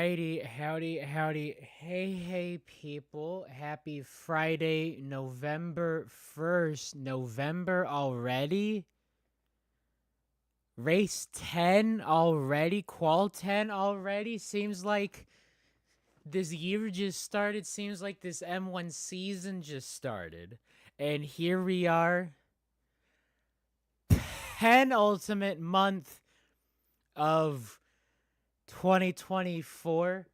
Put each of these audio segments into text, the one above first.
Alrighty, howdy. Hey, people. Happy Friday, November 1st. November already? Race 10 already? Qual 10 already? Seems like this year just started. Seems like this M1 season just started. And here we are, penultimate month of 2024.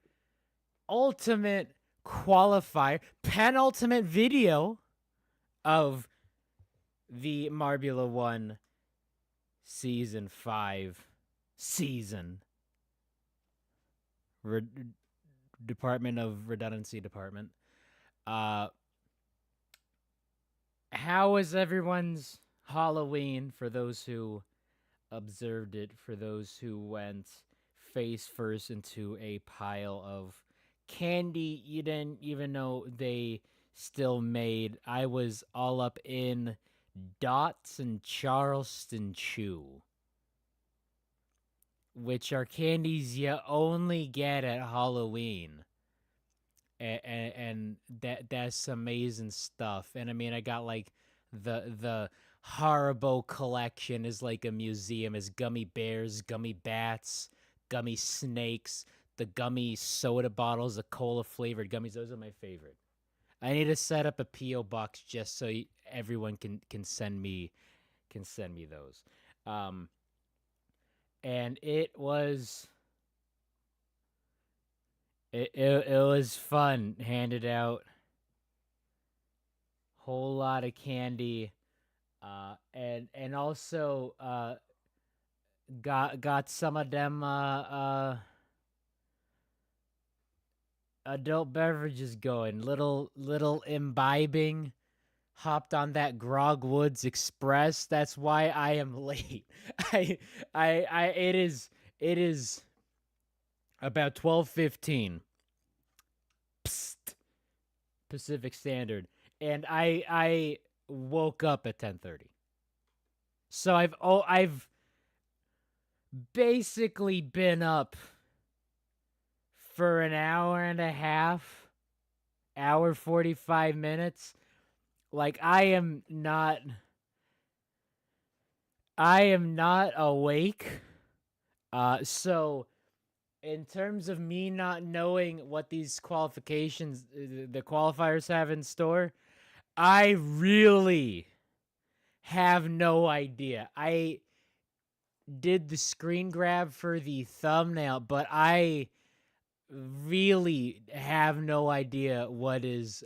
Ultimate qualifier, penultimate video of the Marbula 1 season 5 season. Department of Redundancy Department. How was everyone's Halloween for those who observed it, for those who went face first into a pile of candy you didn't even know they still made? I was all up in Dots and Charleston Chew, which are candies you only get at Halloween. And that's amazing stuff. And I mean, I got like the Haribo collection is like a museum. Is gummy bears, gummy bats, gummy snakes, the gummy soda bottles, the cola flavored gummies. Those are my favorite. I need to set up a PO box just so everyone can send me those. Um, and it was fun. Handed out whole lot of candy, and also got some of them adult beverages going. Little imbibing. Hopped on that Grog Woods Express. That's why I am late. I it is about 12:15 Pacific Standard, and I woke up at 10:30. So I've basically been up for an hour and a half, hour 45 minutes. Like I am not awake. So in terms of me not knowing what these qualifications, the qualifiers have in store, I really have no idea. I did the screen grab for the thumbnail, but I really have no idea what is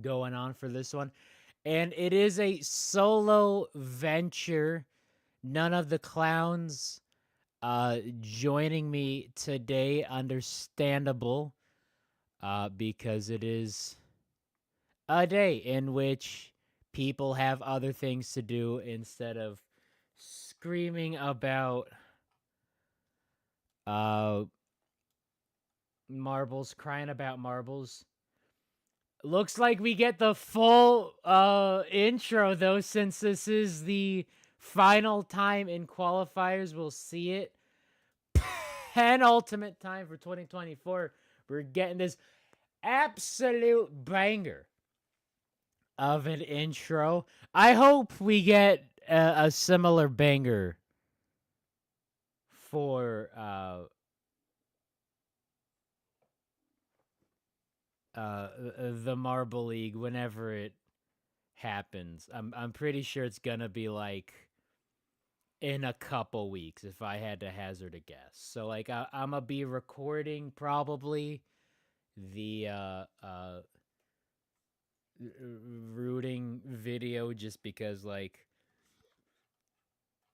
going on for this one. And it is a solo venture. None of the clowns joining me today, understandable, because it is a day in which people have other things to do instead of screaming about marbles, crying about marbles. Looks like we get the full intro though, since this is the final time in qualifiers we'll see it. Penultimate time for 2024. We're getting this absolute banger of an intro. I hope we get a similar banger for the Marble League whenever it happens. I'm pretty sure it's gonna be like in a couple weeks if I had to hazard a guess. So like I'm gonna be recording probably the rooting video just because like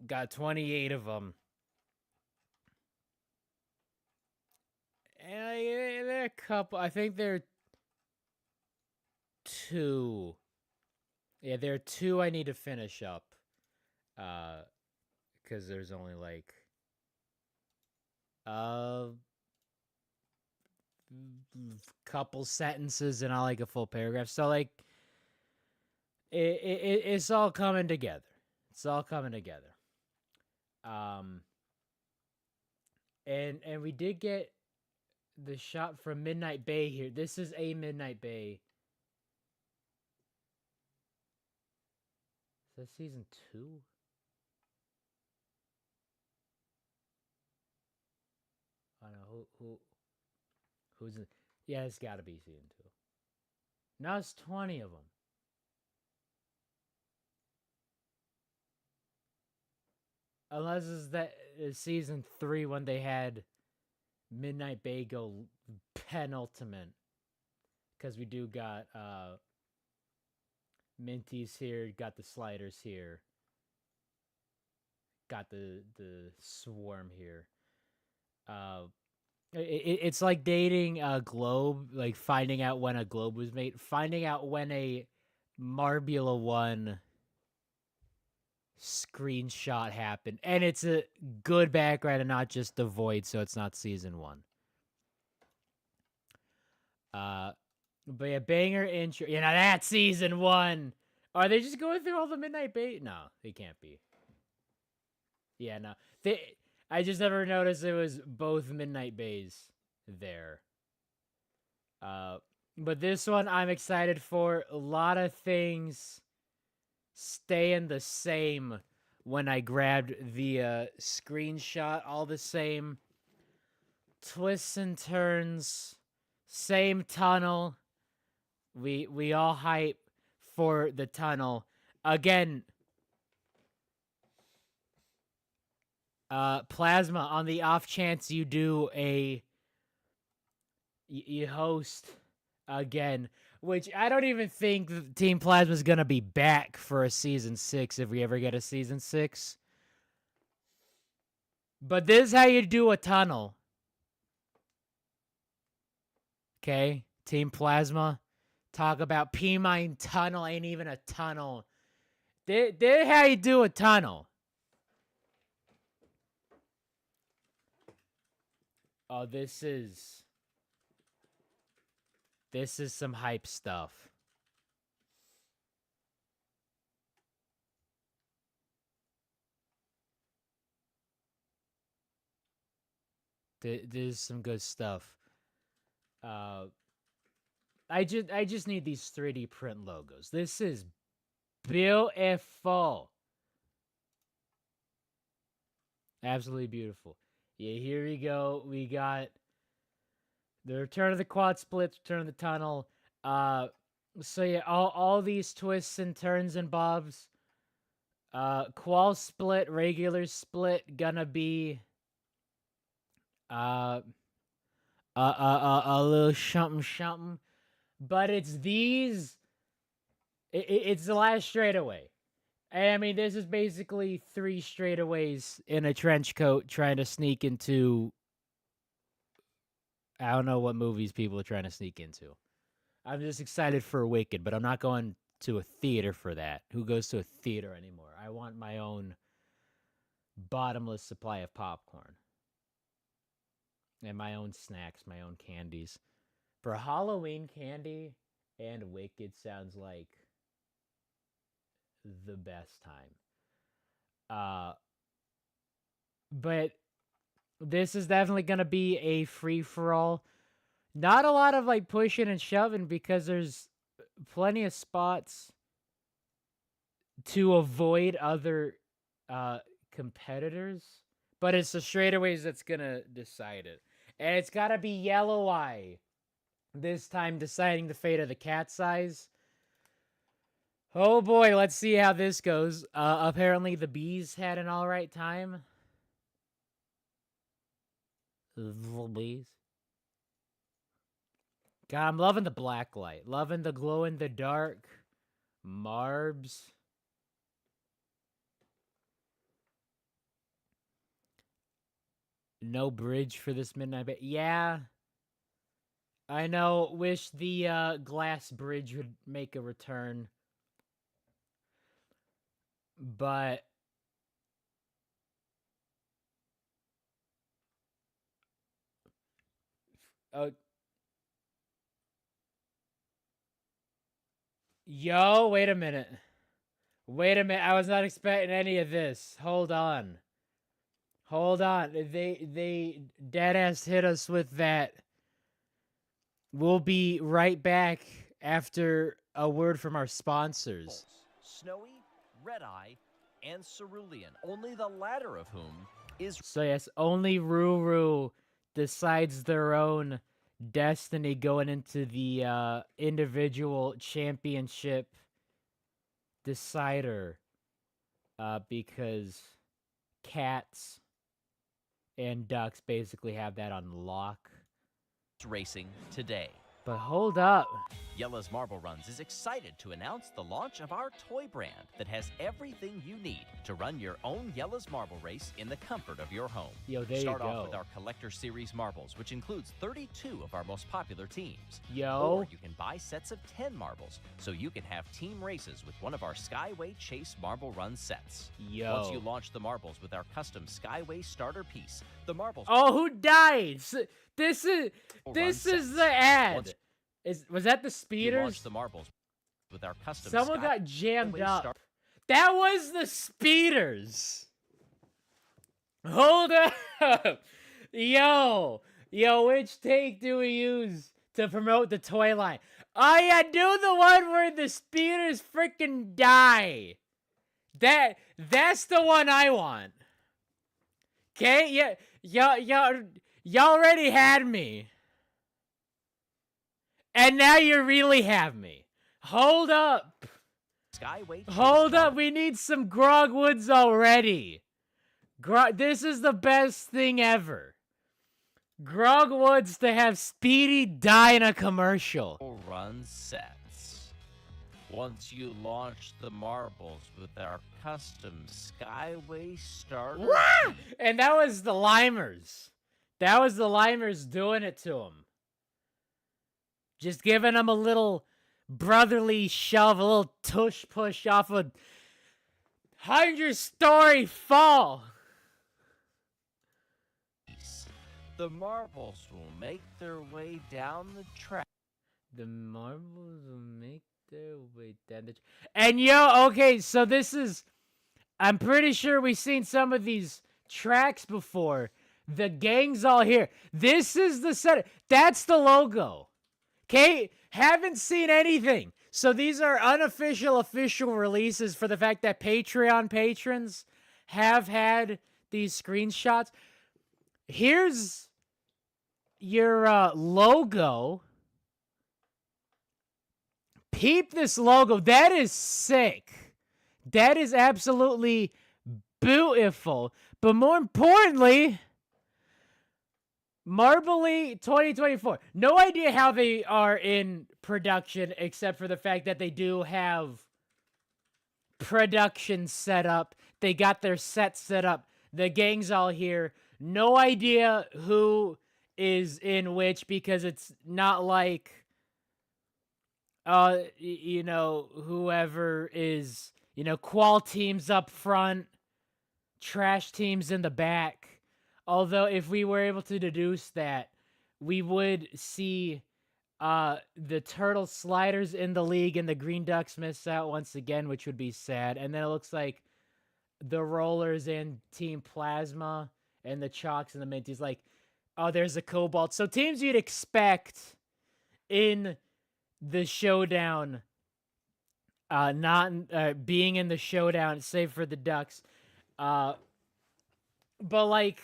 got 28 of them. And there are a couple. I think there are two. Yeah, there are two I need to finish up. Because there's only like a couple sentences and not like a full paragraph. So like it's all coming together. It's all coming together. And we did get the shot from Midnight Bay here. This is a Midnight Bay. Is that season 2? I don't know who's in. Yeah, it's got to be season 2. Now it's 20 of them. Unless it's that season 3 when they had Midnight Bay go penultimate. Because we do got Minties here, got the sliders here, got the swarm here. It's like dating a globe, like finding out when a globe was made, finding out when a Marbula 1 screenshot happened, and it's a good background and not just the void, so it's not season 1. But yeah, banger intro. You know, that's season 1. Are they just going through all the Midnight Bay? No, they can't be. Yeah, no. I just never noticed it was both Midnight Bays there. But this one I'm excited for. A lot of things staying the same when I grabbed the screenshot. All the same twists and turns, same tunnel. We all hype for the tunnel. Again, Plasma, on the off chance you do you host again, which I don't even think Team Plasma is gonna be back for a season 6 if we ever get a season 6. But this is how you do a tunnel. Okay, Team Plasma, talk about P-Mine tunnel ain't even a tunnel. This how you do a tunnel. Oh, this is some hype stuff. This is some good stuff. I just need these 3D print logos. This is beautiful. Absolutely beautiful. Yeah, here we go. We got the return of the quad splits, return of the tunnel. So yeah, all these twists and turns and bobs. Qual split, regular split, gonna be a little something. But it's these. It's the last straightaway. I mean, this is basically 3 straightaways in a trench coat trying to sneak into. I don't know what movies people are trying to sneak into. I'm just excited for Wicked, but I'm not going to a theater for that. Who goes to a theater anymore? I want my own bottomless supply of popcorn. And my own snacks, my own candies. For Halloween candy and Wicked sounds like the best time. But this is definitely going to be a free-for-all. Not a lot of like pushing and shoving because there's plenty of spots to avoid other competitors. But it's the straightaways that's going to decide it. And it's got to be Yellow Eye this time deciding the fate of the Cat's Eyes. Oh boy, let's see how this goes. Apparently the bees had an alright time. The bees. God, I'm loving the black light. Loving the glow in the dark. Marbs. No bridge for this midnight. But yeah. I know. Wish the glass bridge would make a return. But yo, wait a minute. Wait a minute. I was not expecting any of this. Hold on. Hold on. They deadass hit us with that. We'll be right back after a word from our sponsors. Snowy, Red Eye, and Cerulean, only the latter of whom is... So yes, only Ruru decides their own destiny going into the individual championship decider. Because cats and ducks basically have that on lock. racing today. But hold up. Yella's Marble Runs is excited to announce the launch of our toy brand that has everything you need to run your own Yella's Marble Race in the comfort of your home. Yo, there Start you go. off with our Collector Series marbles, which includes 32 of our most popular teams. Yo. Or you can buy sets of 10 marbles, so you can have team races with one of our Skyway Chase Marble Run sets. Yo. Once you launch the marbles with our custom Skyway starter piece, the marbles... Oh, who died? This is the ad. Was that the speeders? You launch the marbles with our custom... Someone got jammed up. That was the speeders. Hold up. Yo, which take do we use to promote the toy line? Oh yeah, do the one where the speeders freaking die. That's the one I want. Okay, y'all already had me. And now you really have me. Hold up. Hold up, we need some Grogwoods already. This is the best thing ever. Grogwoods to have Speedy die in a commercial. Run sets. Once you launch the marbles with our custom Skyway starter. And that was the Limers. That was the Limers doing it to him. Just giving him a little brotherly shove, a little tush push off a 100-story fall. The marbles will make their way down the track. The marbles will make their way down the track. And yo, okay, so this is... I'm pretty sure we've seen some of these tracks before. The gang's all here. This is the set. That's the logo. Okay, haven't seen anything. So these are unofficial, official releases for the fact that Patreon patrons have had these screenshots. Here's your logo. Peep this logo. That is sick. That is absolutely beautiful. But more importantly... Marbly 2024. No idea how they are in production, except for the fact that they do have production set up. They got their set set up. The gang's all here. No idea who is in which, because it's not like, whoever is, qual teams up front, trash teams in the back. Although, if we were able to deduce that, we would see the Turtle Sliders in the league and the Green Ducks miss out once again, which would be sad. And then it looks like the Rollers and Team Plasma and the Chalks and the Minties. Like, oh, there's a Cobalt. So teams you'd expect in the showdown, not being in the showdown, save for the Ducks. But, like...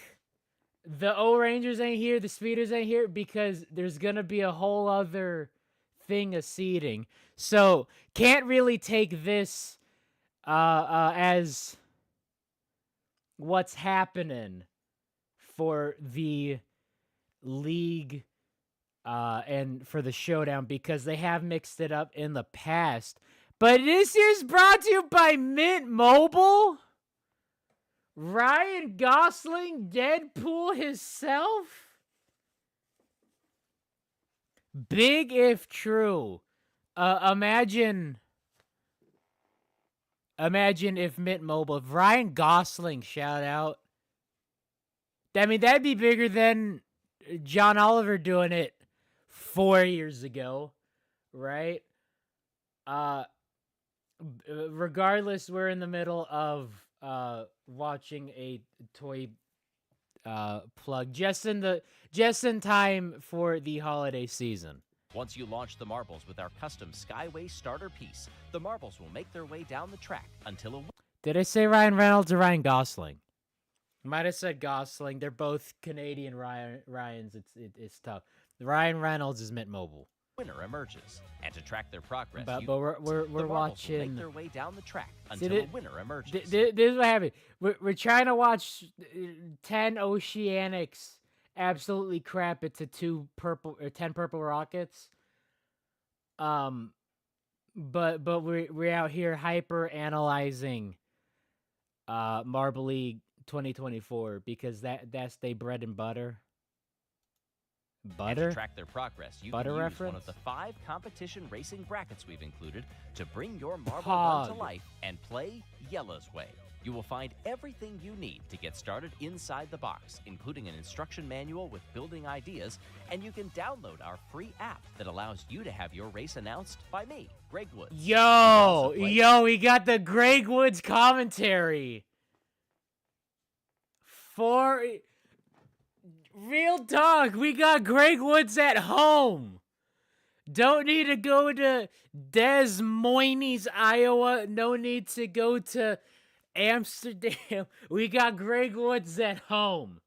The O-Rangers ain't here, the Speeders ain't here, because there's gonna be a whole other thing of seeding. So, can't really take this as what's happening for the league and for the showdown, because they have mixed it up in the past. But this year's brought to you by Mint Mobile? Ryan Gosling, Deadpool himself? Big if true. Imagine if Mint Mobile, if Ryan Gosling shout out. I mean, that'd be bigger than John Oliver doing it 4 years ago, right? Regardless, we're in the middle of watching a toy plug just in time for the holiday season. Once you launch the marbles with our custom Skyway starter piece, the marbles will make their way down the track until a... Did I say Ryan Reynolds or Ryan Gosling? Might have said Gosling. They're both Canadian Ryans. It's tough. Ryan Reynolds is Mint Mobile. Winner emerges, and to track their progress, But we're watching. Will make their way down the track until a winner emerges. This is what happened. We're trying to watch 10 Oceanics absolutely crap it to 10 purple rockets. But we're out here hyper analyzing Marble League 2024 because that's their bread and butter. And to track their progress, you butter can use reference? one of the 5 competition racing brackets we've included to bring your marble run to life and play Yella's Way. You will find everything you need to get started inside the box, including an instruction manual with building ideas, and you can download our free app that allows you to have your race announced by me, Greg Woods. Yo, we got the Greg Woods commentary. For real talk, we got Greg Woods at home. Don't need to go to Des Moines, Iowa. No need to go to Amsterdam. We got Greg Woods at home.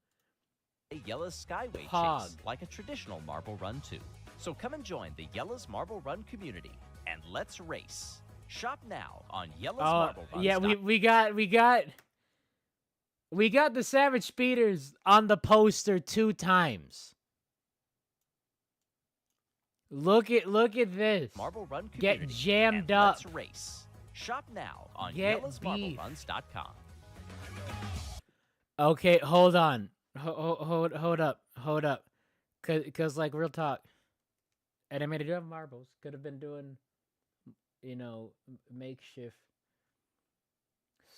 Yella's Skyway chase like a traditional marble run too. So come and join the Yella's Marble Run community and let's race. Shop now on Yella's Marble Run. Yeah, we got the Savage Speeders on the poster 2 times. Look at this. Marble Run community. Get jammed up. Let's race. Shop now on YellasMarbleRuns.com. Okay, hold on. Hold up. Cause like real talk. And I mean, I do have marbles. Could have been doing, makeshift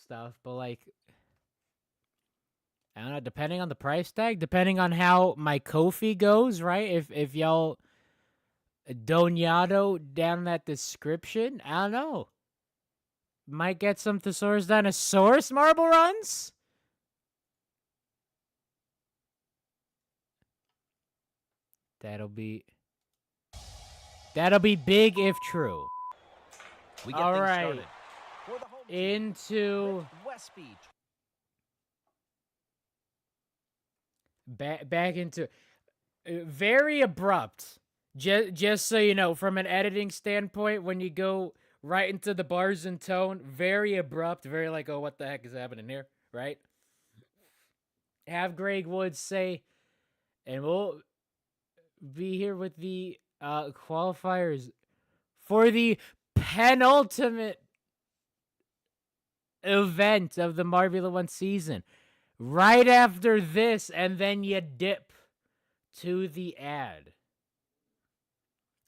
stuff, but like, I don't know. Depending on the price tag, depending on how my Ko-fi goes, right? If y'all Donato down in that description, I don't know. Might get some Thesaurus Dinosaurus marble runs. That'll be big if true. We get all things right. Started. For the home into Westby. Back into very abrupt. Just so you know, from an editing standpoint, when you go right into the bars and tone, very abrupt, very like, oh, what the heck is happening here, right? Have Greg Woods say, and we'll be here with the qualifiers for the penultimate event of the Marbula 1 season. Right after this, and then you dip to the ad.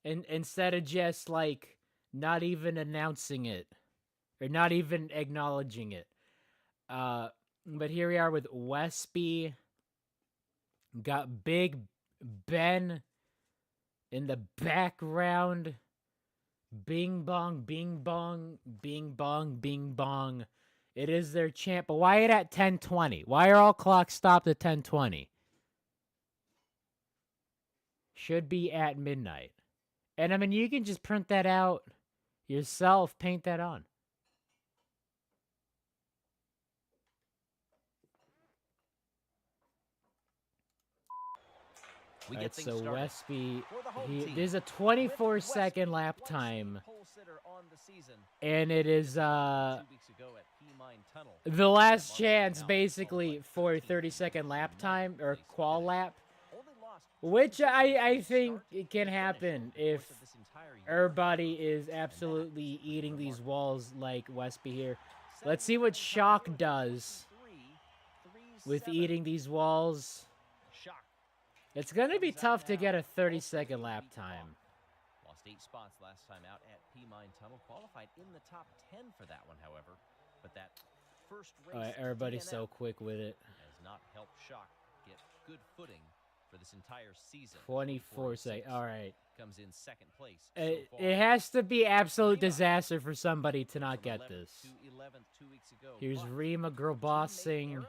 And instead of just like not even announcing it or not even acknowledging it. But here we are with Westby. Got Big Ben in the background. Bing bong, bing bong, bing bong, bing bong. It is their champ. But why it at 10:20? Why are all clocks stopped at 10:20? Should be at midnight. And I mean, you can just print that out yourself, paint that on. Alright, so Westby, there's a 24-second lap time, and it is the last chance, basically, for 30-second lap time, or qual lap, which I think it can happen if everybody is absolutely eating these walls like Westby here. Let's see what Shock does with eating these walls. It's going to be tough to get a 30-second lap time. Lost 8 spots last time out at P-Mine Tunnel. Qualified in the top 10 for that one, however. But that first race everybody's so quick with it. Has not helped Shock get good footing for this entire season. 24 seconds. All right. Comes in second place. It has to be absolute disaster for somebody to not get this. Here's Rima girl bossing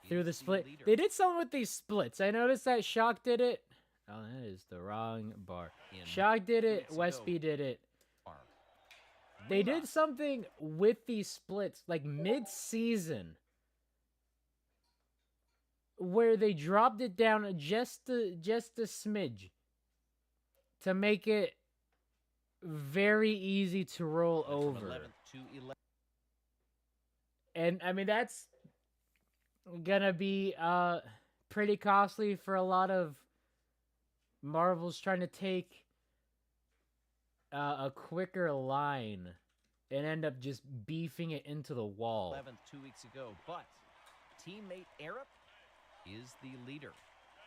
through the is split. leader. They did something with these splits. I noticed that Shock did it. Oh, that is the wrong bar. In Shock did it. weeks Westby ago. did it. Bar. They Rima. did something with these splits, like mid-season, where they dropped it down just a smidge to make it very easy to roll Went from over. 11th to 11th. And I mean that's gonna be pretty costly for a lot of marbles trying to take a quicker line and end up just beefing it into the wall. 11th 2 weeks ago, but teammate Arab is the leader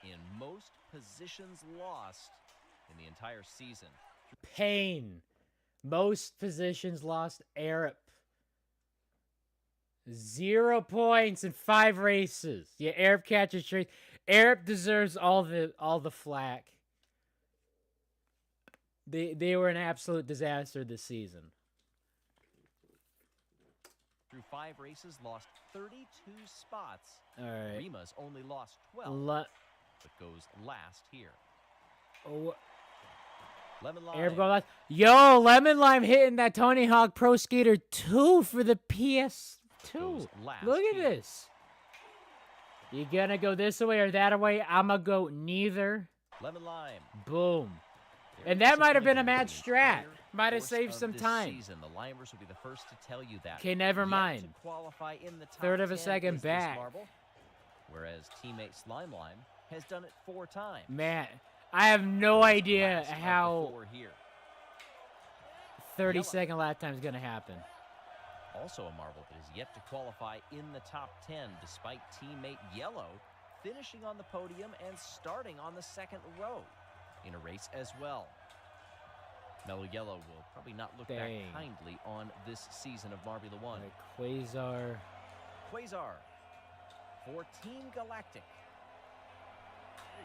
in most positions lost in the entire season. Pain. Most positions lost. Arab. 0 points in 5 races. Yeah, Arab catches straight. Arab deserves all the flack. They were an absolute disaster this season. Through 5 races, lost 32 spots. All right. Rima's only lost 12, but goes last here. Oh, Lemon Lime. Arab go last. Yo, Lemon Lime hitting that Tony Hawk Pro Skater 2 for the PS2. Goes last Look at here. this. You gonna go this way or that way? I'ma go neither. Lemon Lime. Boom. They're And that might have been a disappointed match the strat. entire Might have course saved of some this time. Season. The Limers will be the first to tell you that. Okay, never Yet mind. to qualify in the top Third of a 10 second is this back. marble, whereas teammate Slime Lime has done it 4 times. Man, I have no idea Last of the how 4 here. 30-second lap time is gonna happen. Also a marble that is yet to qualify in the top 10, despite teammate Yellow finishing on the podium and starting on the 2nd row in a race as well. Mellow Yellow will probably not look back Dang. kindly on this season of Marbula 1. Like Quasar. Quasar for Team Galactic.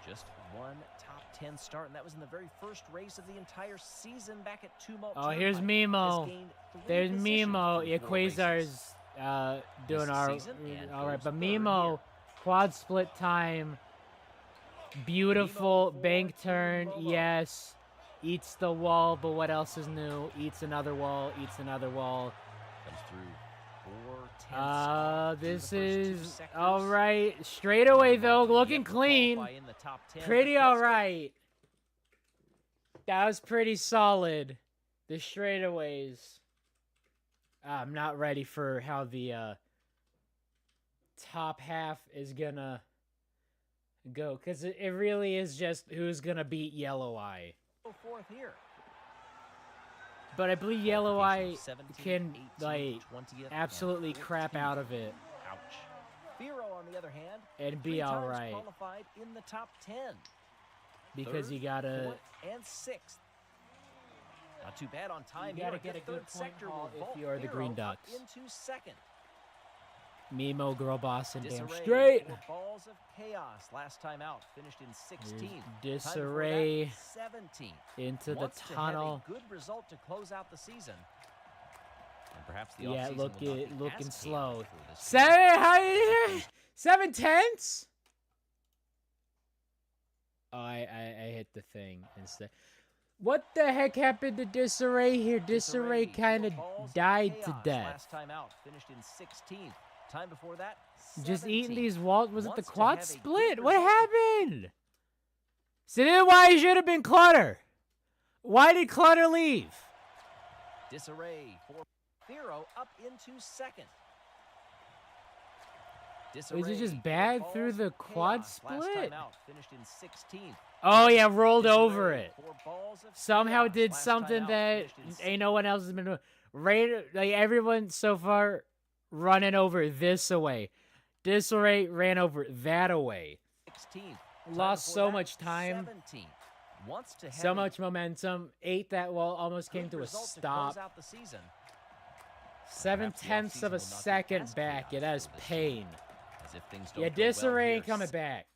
Just one top 10 start, and that was in the very first race of the entire season back at Tumult. Oh, here's Turnpike. Mimo. Has gained 3 There's positions Mimo. through Yeah, 4 races. Quasar's doing This all season and right, goes but third Mimo, here. quad split time. Beautiful Mimo bank for turn, Team Momo. yes. Eats the wall, but what else is new? Eats another wall, eats another wall. Comes through 4/10 through the This first 2 is sectors. all right. Straightaway though, looking Yet to clean. qualify in the top 10, Pretty but all gets right. That was pretty solid. The straightaways. I'm not ready for how the top half is gonna go, because it really is just who's gonna beat Yellow Eye. go 4th here. But I believe Yellow Eye Qualification of 17th, can 18th, like 20th, and absolutely crap 14th. out of it Ouch. Firo, on the other hand, and 3 be all times right, qualified in the top 10. because 3rd, you gotta 4th, and 6th. Not too bad on time You here. gotta get The a good 3rd point sector haul will if vault you are the Firo Green up Ducks. into 2nd. Mimo girl boss and damn Disarray straight. for Balls of Chaos last time out, finished in 16th. Here's Time before Disarray that, 17th. into the Wants to tunnel. have a good result to close out the season. And perhaps the Yeah, offseason look will not it be looking as slow. chaotic for this team. 7/10. Oh, I hit the thing instead. What the heck happened to Disarray here? Disarray kind of Balls of died to Chaos death. Last time out, finished in 16th. Time before that, Just eating 17th. these walls. Was it the Wants to quad have a good split? What result. happened? So then why it should have been Clutter? Why did Clutter leave? Disarray for Firo up into 2nd. Was Disarray it just for bad Balls through the of quad Chaos. Last split? time out, finished in 16th. Oh yeah, rolled over Disarray it. for Balls of Somehow Chaos. did Last time something out, that finished in ain't no one else has been doing. Right, like everyone so far running over this away. Disarray ran over that away. 16th. Time Lost before so that, much time. 17th. Wants to have So a much momentum. Ate that wall, almost came good to a result to stop. close out the season. 7/10 of a offseason will not be second as back. Yeah, chaotic that is for this pain. As if things don't Yeah, go well Disarray here. ain't coming back.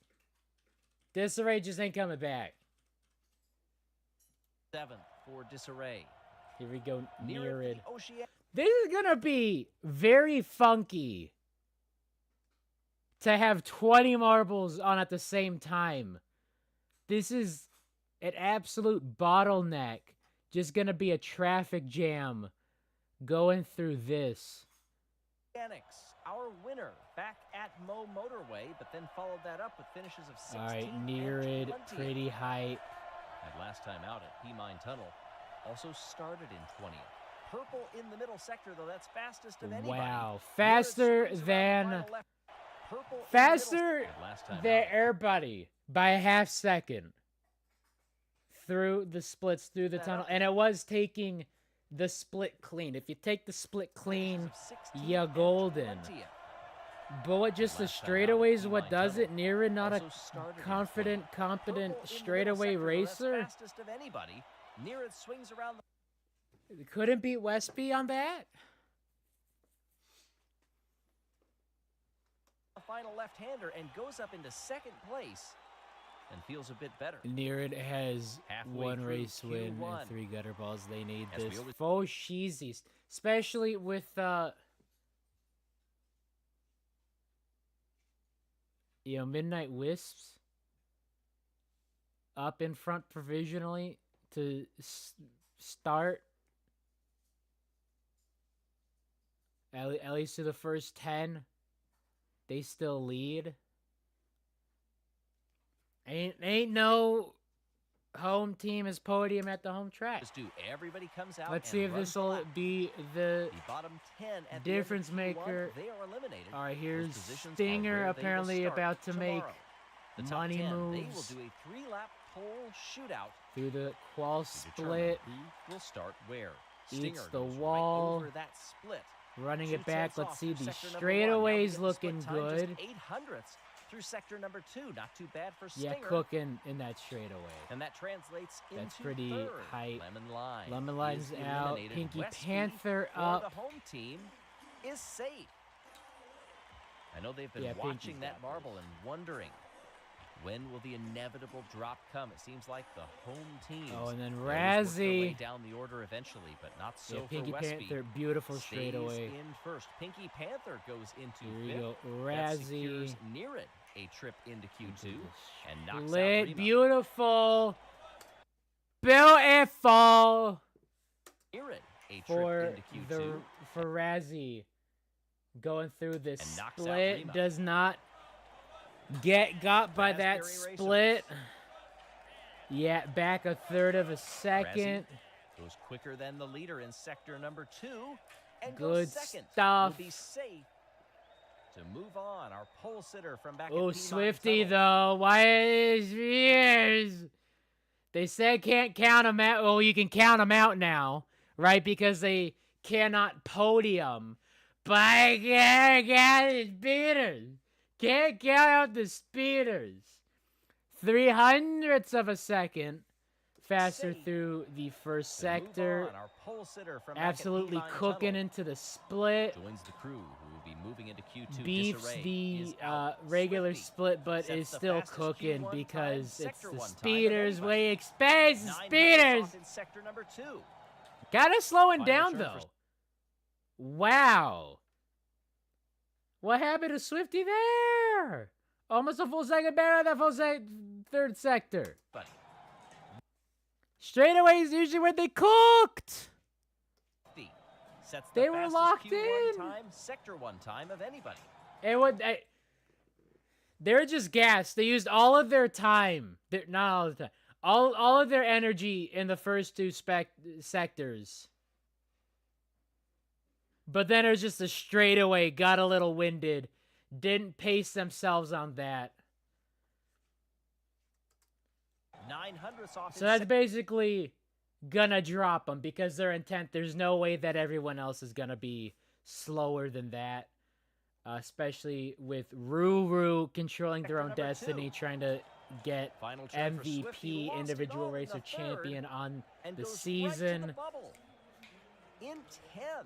Disarray just ain't coming back. 7th for Disarray. Here we go, Near Nearid. the Ocean. This is gonna be very funky. to have 20 marbles on at the same time. This is an absolute bottleneck. Just gonna be a traffic jam going through this. Our winner back at Mo Motorway, but then followed that up with finishes of 16 All right, and Nearid, 20th. pretty hype. And last time out at P-Mine Tunnel, also started in 20th. Purple in the middle sector, though, that's fastest of anybody. Wow, faster than Air Buddy by a half second through the splits, through the tunnel, and it was taking the split clean. If you take the split clean, you're golden. But what just the straightaways, what does it? Nearid, not a confident, competent straightaway racer. Fastest of anybody. Nearid swings around. Couldn't beat Westby on that. The final left-hander and goes up into second place and feels a bit better. Nearid has one race win and 3 gutter balls. They need this. Faux cheesies, especially with Midnight Wisps up in front provisionally to start. At least to the first 10, they still lead. Ain't no home team as podium at the home track. Everybody comes out. Let's see if this will be the bottom 10 at difference maker. They are eliminated. All right, here's Stinger apparently about to make money moves. They will do a 3-lap pole shootout through the qual split. Who will start where? Eats the wall. Right over that split. Running it back. Let's see the straightaways looking good. 800ths through sector number 2. Not too bad for Stinger. Yeah, cooking in that straightaway. And that translates into pretty third. hype. Lemon Line. Lemon Line's out. Pinky Westby Panther up. The home team is safe. I know they've been watching that marble and wondering, when will the inevitable drop come? It seems like the home team. Oh, and then Razzie down the order eventually, but not so for Pinky Westby. Panther, beautiful straightaway. In first. Pinky Panther goes into Here we go. Razzie. Nearid a trip into Q2 and knocks out Rima. Beautiful. Beautiful. Nearid a trip into Q2. For Razzie going through this split does not got by that split. Yeah, back a third of a second. Razzie goes quicker than the leader in sector number 2 and good goes second. Stuff. Will be safe to move on. Our pole sitter from back. Oh, Swifty though. Why is years? They said can't count them out. Well, you can count them out now, right? Because they cannot podium. But I can't count the speeders. Can't count out the speeders. 300ths of a second faster through the first sector. Absolutely cooking into the split. Joins the crew who will be moving into Q2. Beefs the regular split, but is still cooking because it's the speeders. Way expensive speeders. Sector number 2. Gotta slowing down though. Wow. What happened to Swifty there? Almost a full second better than that full third sector. Buddy. Straightaway is usually where they cooked. Sets they were locked in. Sector 1 time of anybody. They're just gassed. They used all of their time. Not all the time. All of their energy in the first 2 sectors. But then it was just a straightaway. Got a little winded. Didn't pace themselves on that. 900ths off. So that's basically gonna drop them because their intent. There's no way that everyone else is gonna be slower than that. Especially with Ruru controlling their own destiny, trying to get MVP, individual racer champion on the season. In 10th.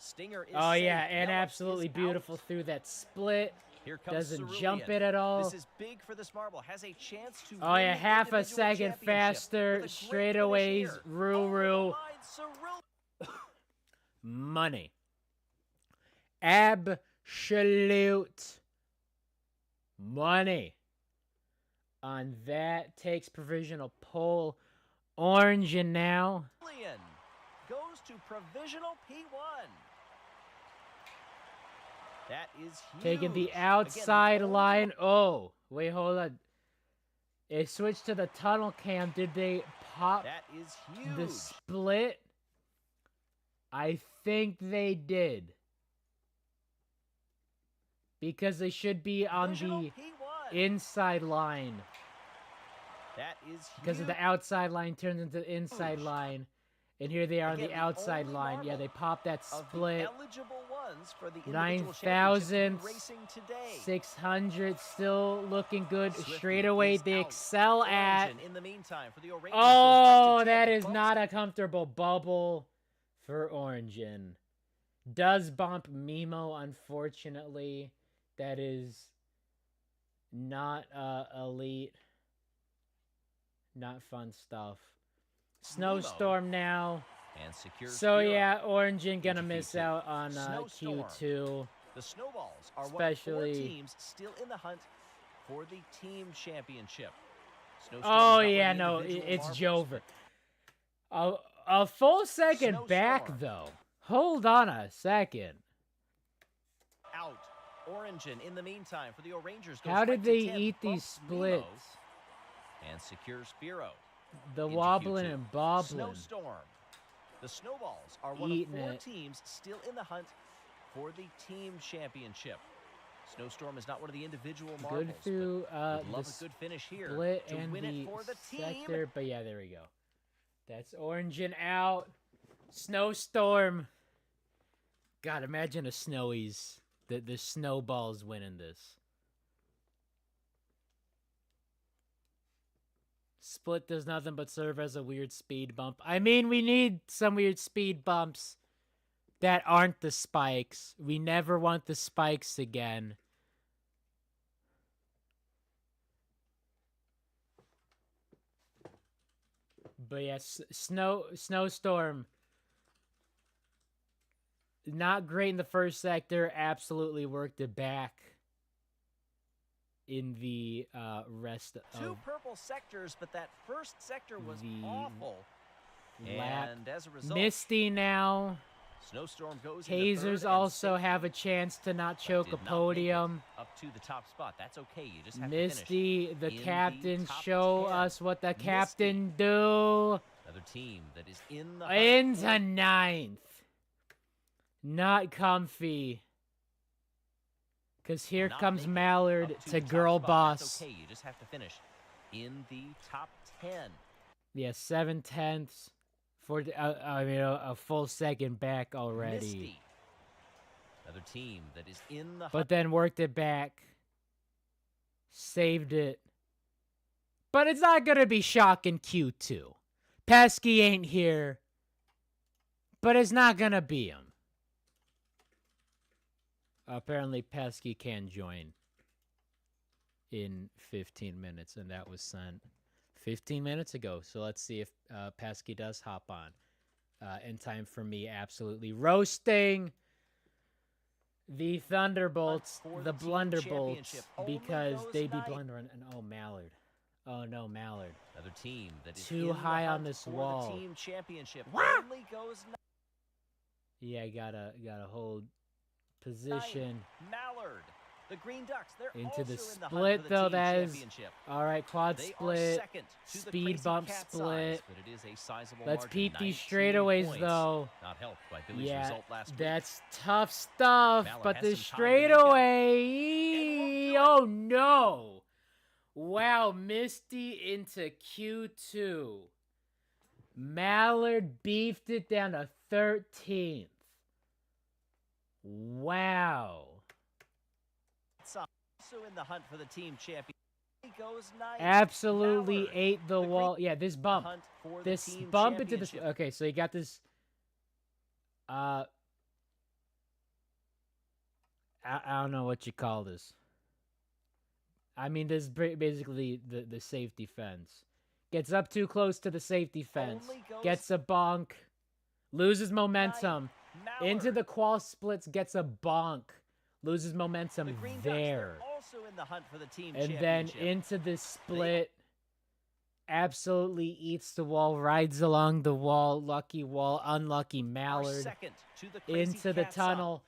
Stinger is oh yeah, and absolutely beautiful through that split. Here comes Doesn't Cerulean. Jump it at all. This is big for this marble. Has a chance to oh yeah, half a second faster. Straightaways, Ruru. Money. Absolute money on that. Takes provisional poll. Orange and now. Goes to provisional P1. That is huge. Taking the outside line. Oh, wait, hold on. It switched to the tunnel cam. Did they pop that is huge. the split? I think they did. Because they should be on the inside line. That is huge. Because of the outside line turns into the inside line. And here they are on the outside line. Yeah, they popped that split. 9,600 still looking good. Straightaway they excel at. Oh, that is not a comfortable bubble for Orangin. Does bump Mimo, unfortunately. That is not elite. Not fun stuff. Snowstorm now. And so yeah, Orangin gonna miss out on Q2. The Snowballs are especially 4 teams still in the hunt for the team championship. Oh yeah, no, it's Jover. A full second back though. Hold on a second. Out. Orangin in the meantime for the Orangers. How did they eat these splits? And secures Spiro. The wobbling and bobbling. Snowstorm. The Snowballs are one of 4 teams still in the hunt for the team championship. Snowstorm is not one of the individual marbles. Good through love a good finish here split to and win it for the sector, team. but yeah, there we go. That's Orangin out. Snowstorm. God, imagine a Snowies. The Snowballs winning this. Split does nothing but serve as a weird speed bump. I mean, we need some weird speed bumps that aren't the spikes. We never want the spikes again. But yes, Snowstorm. Not great in the first sector. Absolutely worked it back in the rest of 2 purple sectors, but that first sector was awful. Lap. And as a result, Misty now. Snowstorm goes Hazers also have a chance to not choke a podium. Up to the top spot. That's okay. You just have Misty, to the finish captain, in the show 10. us what the Misty, captain do. Another team that is in the Into 9th. Not comfy. Because here comes Mallard to girl boss. That's okay. You just have to finish in the top 10. Yeah, 7/10. I mean, a full second back already. Misty. Another team that is in the but then worked it back. Saved it. But it's not going to be shocking Q2. Pesky ain't here. But it's not going to be him. Apparently, Pesky can join in 15 minutes, and that was sent 15 minutes ago. So let's see if Pesky does hop on in time for me absolutely roasting the Thunderbolts, the Blunderbolts, because they be blundering. And oh, Mallard. Oh, no, Mallard. Another team that is too high on this wall. Team championship only goes yeah, gotta hold position. Mallard, the Green Ducks, they're into the also split in the though. That is all right. Quad they split, speed bump split. Size, but it is a sizable Let's margin, peep these 19 straightaways points. though. Not helped by Billy's Yeah, result last week. that's tough stuff. Mallard but has the some time to make straightaway. Oh no! Wow, Misty into Q2. Mallard beefed it down to 13th. Wow. Also in the hunt for the team champion. He goes nice. Absolutely Mallard, ate the wall. Yeah, this bump. This bump into this. Okay, so you got this. I don't know what you call this. I mean, this is basically the safety fence. Gets up too close to the safety fence. Gets a bonk. Loses momentum. Into the qual splits. Gets a bonk. Loses momentum there. also in the hunt for the team And then championship. into the split. Absolutely eats the wall, rides along the wall, lucky wall, unlucky Mallard. Second to the crazy Into the cat's tunnel.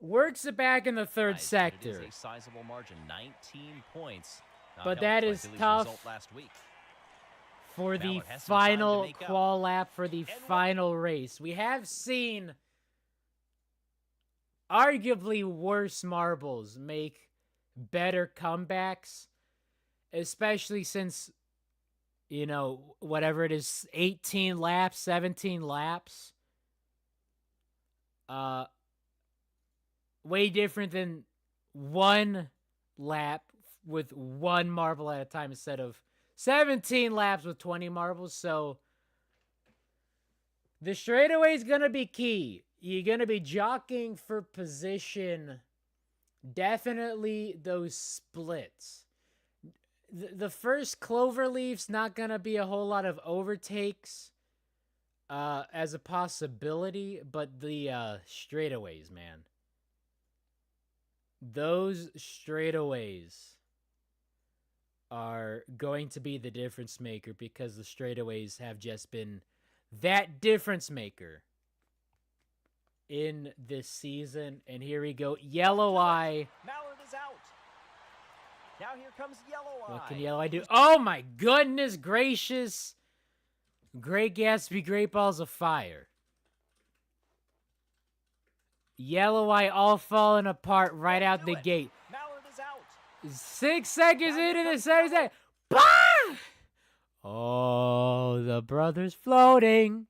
Works it back in the third It sector. is a sizable margin, 19 points. But that is tough last week. for the Mallard has some time to final make up. qual lap for the final race. We have seen arguably worse marbles make better comebacks, especially since, you know, whatever it is, 18 laps, 17 laps. Way different than one lap with one marble at a time instead of 17 laps with 20 marbles. So the straightaway is going to be key. You're going to be jockeying for position. Definitely those splits. The first cloverleaf's not going to be a whole lot of overtakes as a possibility, but the straightaways, man. Those straightaways are going to be the difference maker because the straightaways have just been that difference maker in this season. And here we go. Yellow Eye. Mallard is out. Now here comes Yellow Eye. What can Yellow Eye do? Oh my goodness gracious. Great Gatsby, Great Balls of Fire. Yellow Eye all falling apart right out the gate. Mallard is out. 6 seconds into the 7 seconds. Bah! Oh, the brothers floating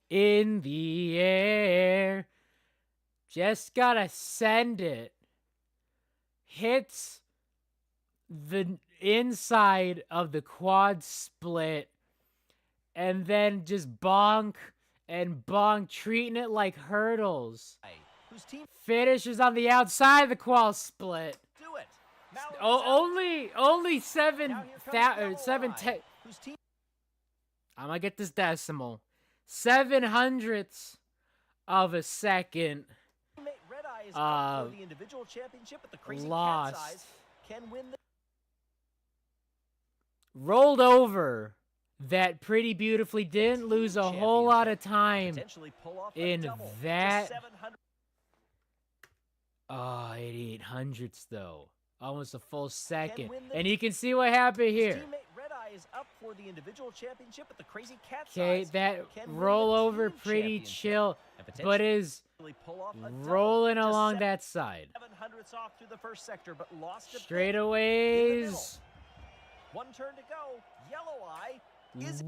in the air. Just gotta send it. Hits the inside of the quad split. And then just bonk and bonk, treating it like hurdles. Whose team Finishes on the outside of the qual split. do it? Mallard is Oh, only seven Now here comes Yellow Eye. ten. Whose team I'm gonna get this decimal. 700ths of a second. teammate Red Eye is up for the individual championship, but the crazy Lost. cat's eyes can win the Rolled over that pretty beautifully. Didn't lose a whole lot of time potentially pull off a in double. that. Just 700. Oh, 8800ths though. Almost a full second. win the- And you can see what happened His here. teammate Red Eye is up for the individual championship, but the crazy cat's Okay, eyes that can win the rollover team pretty championship chill, and but potentially is pull off a double. rolling Just along that side. 700ths off through the first sector, but lost a bit. Straightaways. One turn to go. Yellow Eye is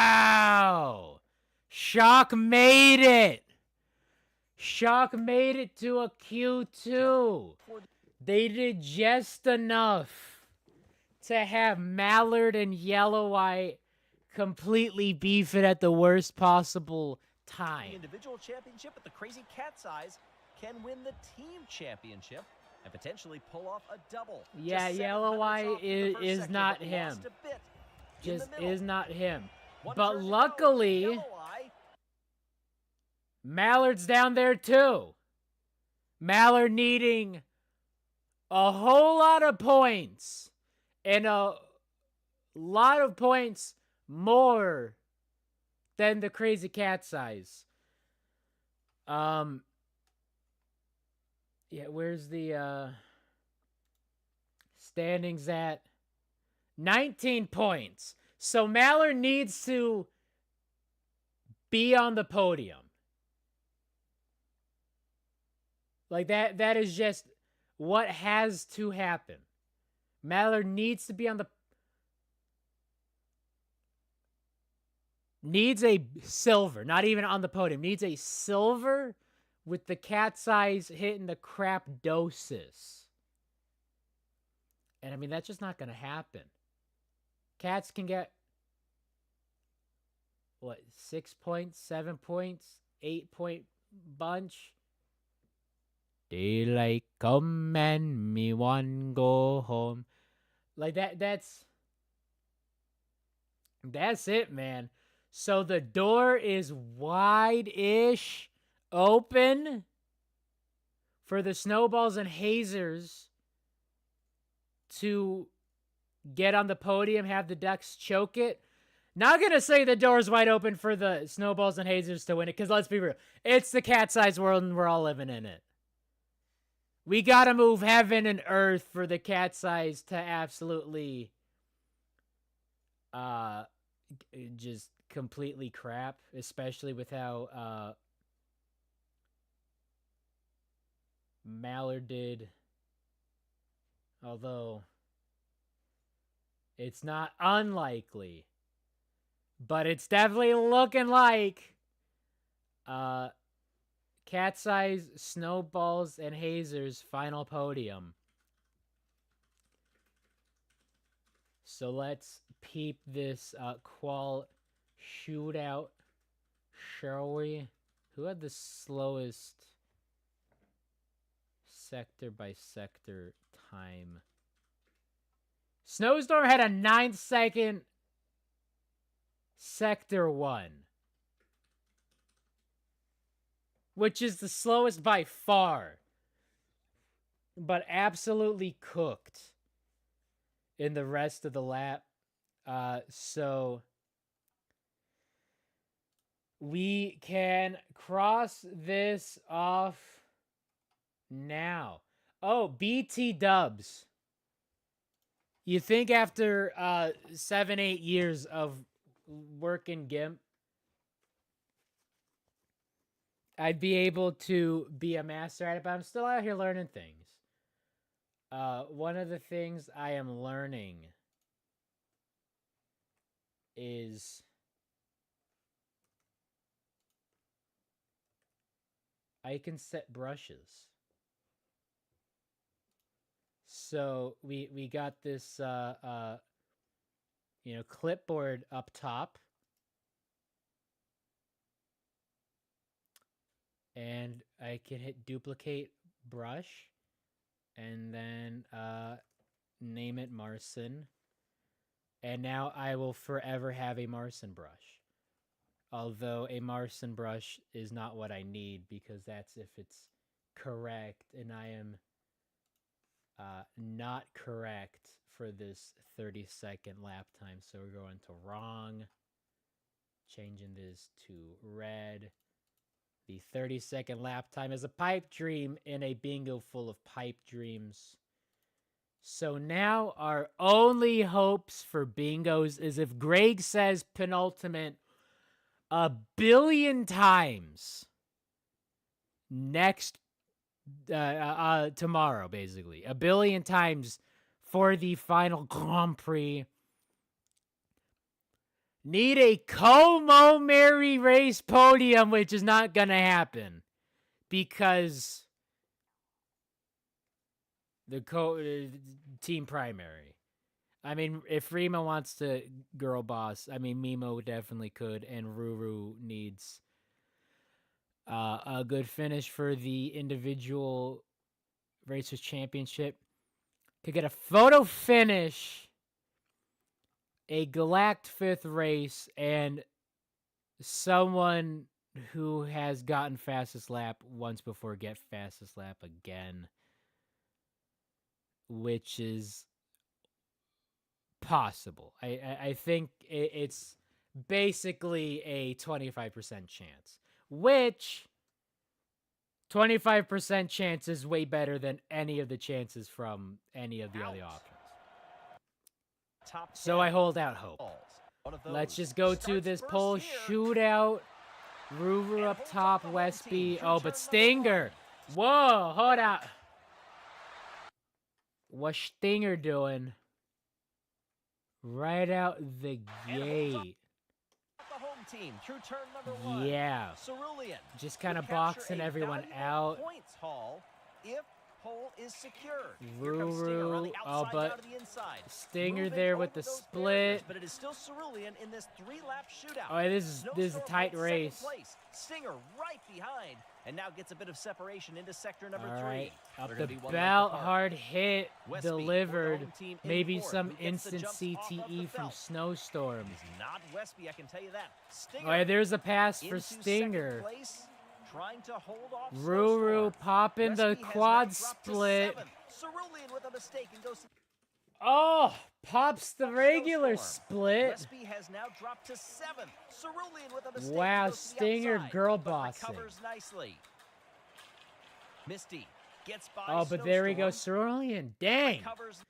Wow! Shock made it! Shock made it to a Q2. They did just enough to have Mallard and Yellow Eye completely beef it at the worst possible the time. individual championship, but the crazy cat's eyes can win the team championship and potentially pull off a double. Yeah, Just Yellow 700ths Eye off through the first is sector, not but him. lost a bit in Just the middle. is not him. One But turn to go. luckily, Yellow Eye Mallard's down there too. Mallard needing a whole lot of points. And a lot of points more than the crazy cat size. Yeah, where's the standings at? 19 points. So Mallard needs to be on the podium. Like that is just what has to happen. Mallard needs to be on the needs a silver, not even on the podium. Needs a silver with the cat's eyes hitting the crap doses. And I mean, that's just not going to happen. Cats can get, what, 6 points, 7 points, 8-point bunch. Daylight come and me one go home. Like that's it, man. So the door is wide-ish open for the snowballs and hazers to get on the podium, have the Ducks choke it. Not gonna say the door's wide open for the Snowballs and Hazers to win it, because let's be real, it's the Cat's Eyes world and we're all living in it. We gotta move heaven and earth for the Cat's Eyes to absolutely just completely crap, especially with how Mallard did. Although it's not unlikely, but it's definitely looking like Cat's Eyes, Snowballs, and Hazers final podium. So let's peep this qual shootout, shall we? Who had the slowest sector by sector time? Snowstorm had a 9-second sector 1, which is the slowest by far, but absolutely cooked in the rest of the lap. So we can cross this off now. Oh, BT dubs. You think after 7-8 years of working GIMP, I'd be able to be a master at it, but I'm still out here learning things. One of the things I am learning is I can set brushes. So we got this clipboard up top, and I can hit duplicate brush, and then name it Marson, and now I will forever have a Marson brush. Although a Marson brush is not what I need, because that's if it's correct, and I am not correct for this 30-second lap time. So we're going to wrong, changing this to red. The 30-second lap time is a pipe dream in a bingo full of pipe dreams. So now our only hopes for bingos is if Greg says penultimate a billion times next tomorrow, basically a billion times for the final Grand Prix. Need a Como Mary race podium, which is not gonna happen because the team primary. I mean, if Rima wants to girl boss, I mean, Mimo definitely could, and Ruru needs a good finish for the individual Racers Championship. Could get a photo finish, a Galact 5th race, and someone who has gotten fastest lap once before get fastest lap again, which is possible. I think it's basically a 25% chance, which 25% chance is way better than any of the chances from any of the other options. So I hold out hope. Let's just go to this pole shootout. Ruru up top, Westby. Oh, but Stinger. Whoa, hold out. What's Stinger doing? Right out the gate. Team through turn number 1. Yeah. Cerulean just kind of boxing everyone out. Points haul if pole is secured. Ruru. Oh, but Stinger there with the split. But it is still Cerulean in this 3-lap shootout. Oh, this is a tight race. Stinger right behind, and now gets a bit of separation into sector number 3. Right. Up the belt, hard hit, delivered. Maybe some instant CTE from Snowstorm. Not Westby, I can tell you that. Stinger, oh, yeah, there's a pass for Stinger. Trying to hold off Ruru popping the quad split. Cerulean with a mistake and goes Oh, pops the regular Snowstorm. split. Westby has now dropped to 7th. Cerulean with a mistake. Wow, Goes to the Stinger outside, girl but bossing. recovers nicely. Misty gets by. Oh, but there we go, Snowstorm. Cerulean. Dang. Recovers.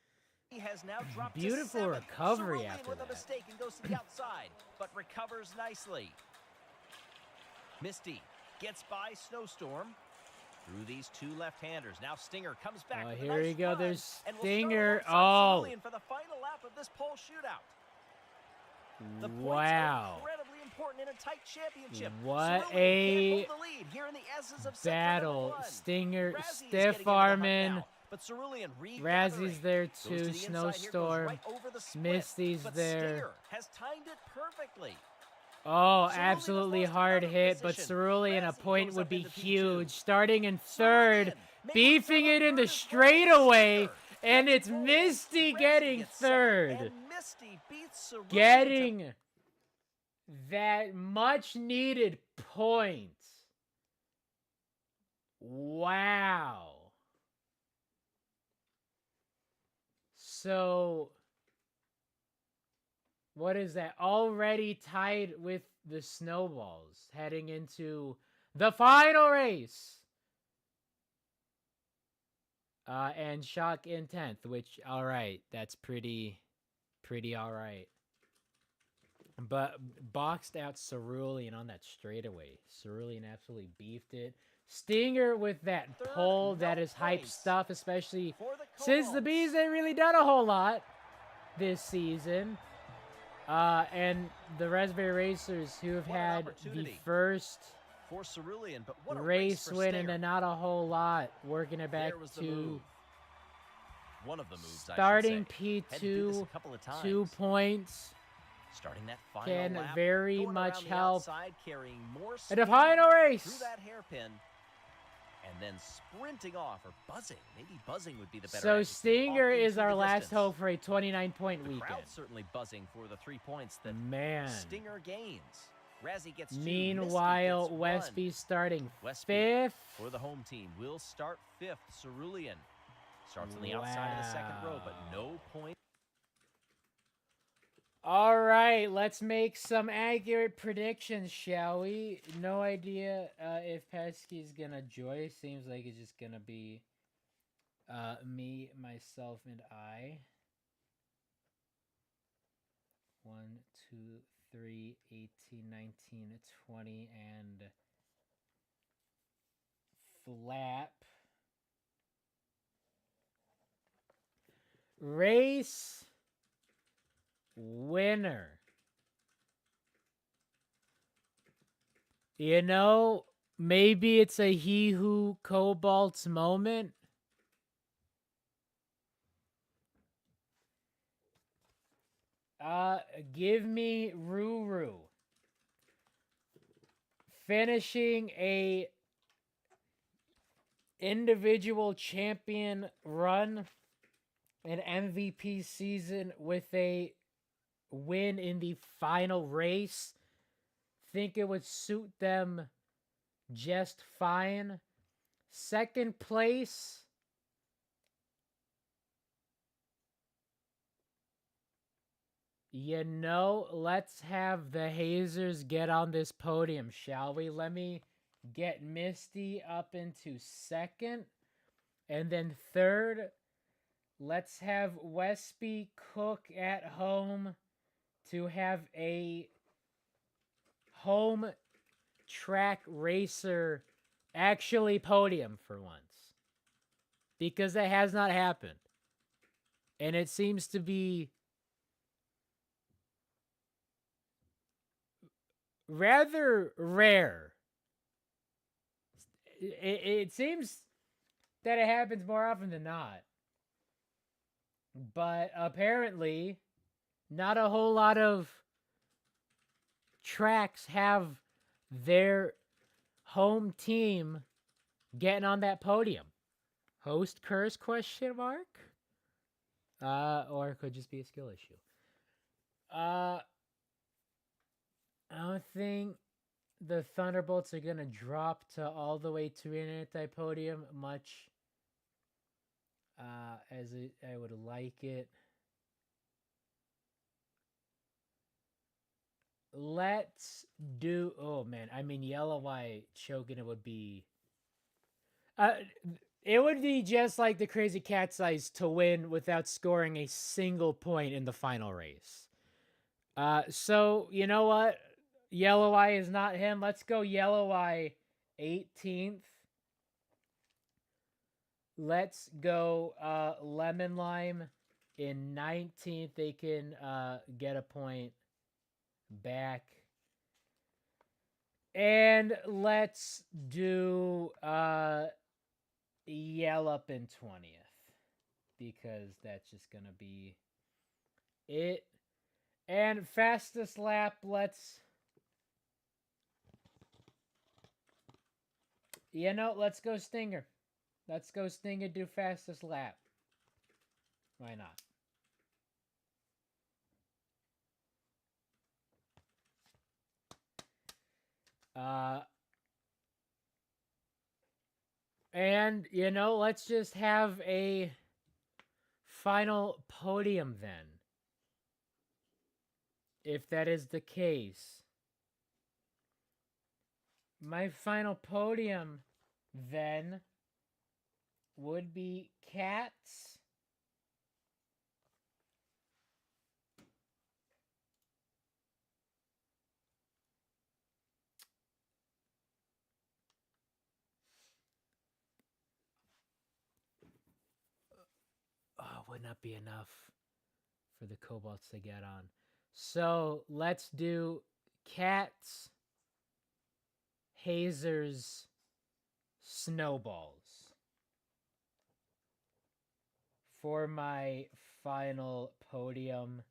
He has now dropped Beautiful to 7th. recovery Cerulean after with that. a mistake and goes to the outside, but recovers nicely. Misty gets by Snowstorm. Through these two left-handers. Now Stinger comes back. Oh, with a here nice we go. run, There's and will Stinger. start alongside Oh. Cerulean for the final lap of this pole shootout. The points Wow. are incredibly important in a tight championship. What Cerulean a can't hold the lead here in the S's of battle. September 1. Stinger, Razzie is stiff getting into the hunt arming. now, but Cerulean regathering. Razzie's there Goes to too. the inside, here goes Snowstorm. right over the split, Misty's but there. Stinger has timed it perfectly. Oh, Cerulean absolutely has lost hard another hit, but position. Cerulean, a Razzie point goes would up be into P2. huge. Starting in third, Cerulean may beefing not it in the third as well. straightaway, Stinger and gets it's pole. Misty Razzie getting gets second, third. and Misty beats Cerulean to Getting that much needed point. Wow. So, what is that? Already tied with the Snowballs heading into the final race. And Shock in 10th, which, all right, that's pretty all right. But boxed out Cerulean on that straightaway. Cerulean absolutely beefed it. Stinger with that third, pole, no that is hype points stuff, especially for the since the Colts. Bees ain't really done a whole lot this season. And the Raspberry Racers, who have What an had the opportunity first for Cerulean, but what a race for win Stinger. and then not a whole lot, working it back There was the to move. One of the moves, starting I should say. Had to do this P2, a couple of times. 2 points. Starting that final Can lap, very going much around the help outside, carrying more in the speed final through race. that hairpin, and then sprinting off, or buzzing. Maybe buzzing would be the better So adjective, Stinger off is into our the last distance. hope for a 29-point The weekend. crowd's certainly buzzing for the 3 points that Man. Stinger gains. Razzie gets 2. Meanwhile, Misty gets 1. Westby's starting Westby 5th. for the home team will start 5th. Cerulean starts on the outside of the second row, but no point. All right, let's make some accurate predictions, shall we? No idea if Pesky's gonna join. Seems like it's just gonna be me, myself, and I. 1, 2, 3, 18, 19, 20, and Flap. Race winner. You know, maybe it's a he who cobalts moment. Give me Ruru. Finishing a individual champion run, an MVP season with a win in the final race. Think it would suit them just fine. Second place, you know, let's have the Hazers get on this podium, shall we? Let me get Misty up into second. And then third, let's have Westby Cook at home to have a home track racer actually podium for once. Because that has not happened. And it seems to be rather rare. It seems that it happens more often than not. But apparently, not a whole lot of tracks have their home team getting on that podium. Host curse question mark? Or it could just be a skill issue. I don't think the Thunderbolts are gonna drop to all the way to an anti-podium much as I would like it. let's do. Oh man, I mean, yellow white choking it would be. It would be just like the Crazy Cat's Eyes to win without scoring a single point in the final race. So you know what? Yellow Eye is not him. Let's go Yellow Eye 18th. Let's go Lemon Lime in 19th. They can get a point back. And let's do Yell Up in 20th. Because that's just going to be it. And fastest lap, let's... let's go Stinger. Let's go Stinger, do fastest lap. Why not? And, let's just have a final podium then. If that is the case. My final podium then would be Cats. Oh, would not be enough for the Cobalts to get on. So let's do Cats, Hazers, Snowballs for my final podium.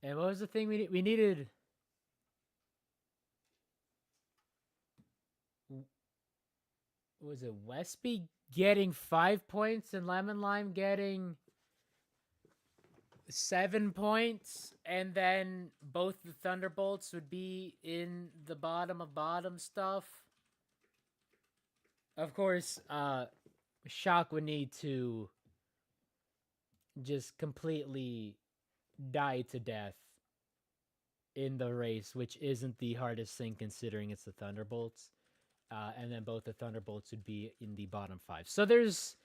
And what was the thing we needed? Was it Westby getting 5 points and Lemon Lime getting 7 points, and then both the Thunderbolts would be in the bottom of bottom stuff? Of course, Shock would need to just completely die to death in the race, which isn't the hardest thing considering it's the Thunderbolts. And then both the Thunderbolts would be in the bottom 5. So there's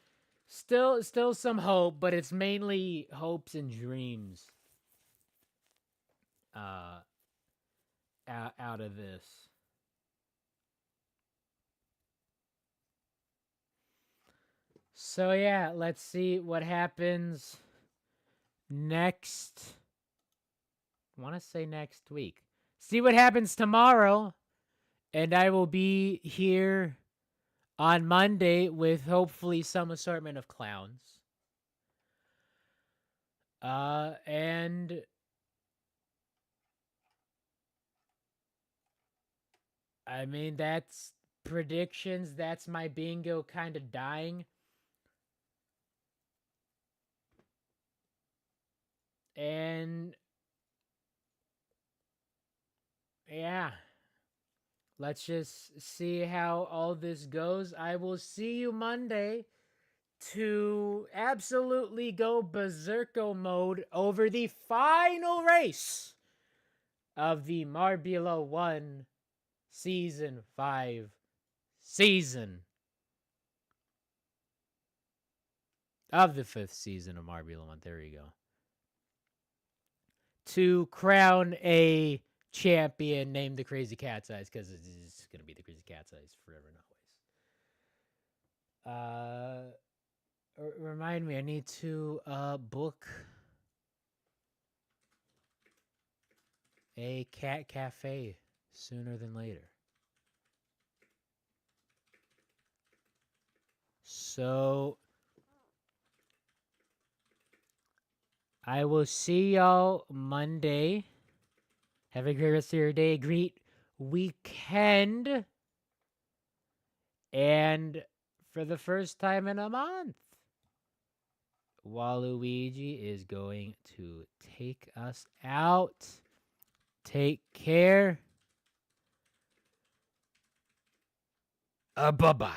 still some hope, but it's mainly hopes and dreams out of this. So yeah, let's see what happens next. I want to say next week. See what happens tomorrow. And I will be here on Monday with hopefully some assortment of clowns. And I mean, that's predictions. That's my bingo kind of dying. And yeah, let's just see how all this goes. I will see you Monday to absolutely go berserko mode over the final race of the Marbula 1 Season 5 season of the 5th season of Marbula 1. There you go. To crown a champion named the Crazy Cat's Eyes, because it's going to be the Crazy Cat's Eyes forever and always. Remind me, I need to book a cat cafe sooner than later. So I will see y'all Monday. Have a great rest of your day. Great weekend. And for the first time in a month, Waluigi is going to take us out. Take care. Bye-bye.